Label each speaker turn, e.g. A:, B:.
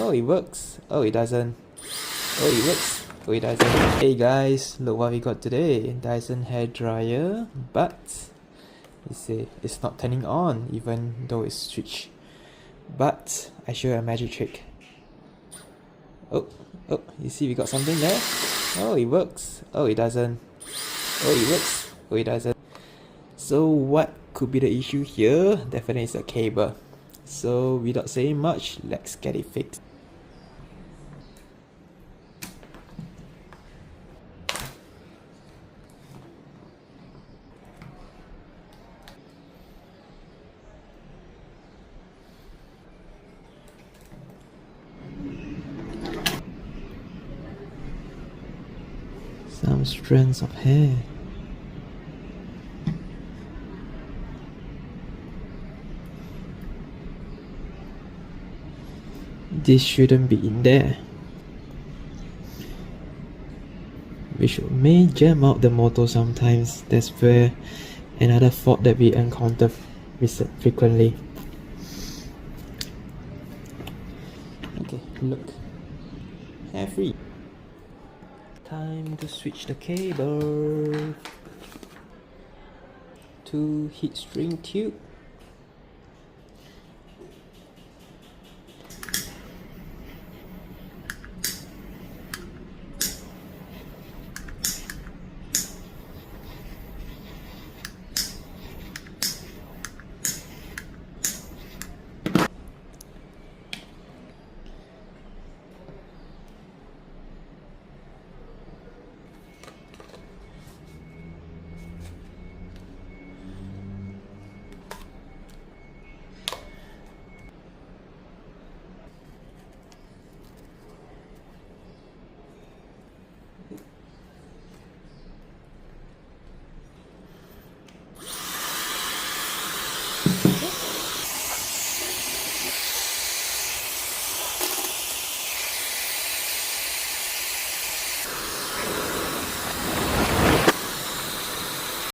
A: Oh, it works. Oh, it doesn't. Oh, it works. Oh, it doesn't. Hey guys, look what we got today. Dyson hair dryer, but you see, it's not turning on even though it's switched. But I show you a magic trick. Oh, you see we got something there? Oh, it works. Oh, it doesn't. Oh, it works. Oh, it doesn't. So what could be the issue here? Definitely it's a cable. So without saying much, let's get it fixed. Some strands of hair. This shouldn't be in there, which may jam out the motor sometimes. That's where another fault that we encounter frequently. Okay, look, hair free. Time to switch the cable to heat shrink tube.